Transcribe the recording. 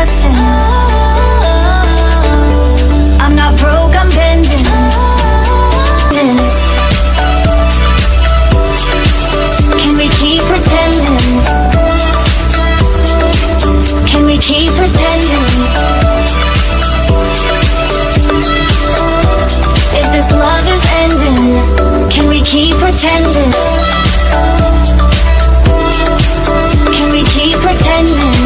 lesson. I'm not broke, I'm bending. Can we keep pretending? Can we keep pretending? If this love is ending, can we keep pretending? Can we keep pretending?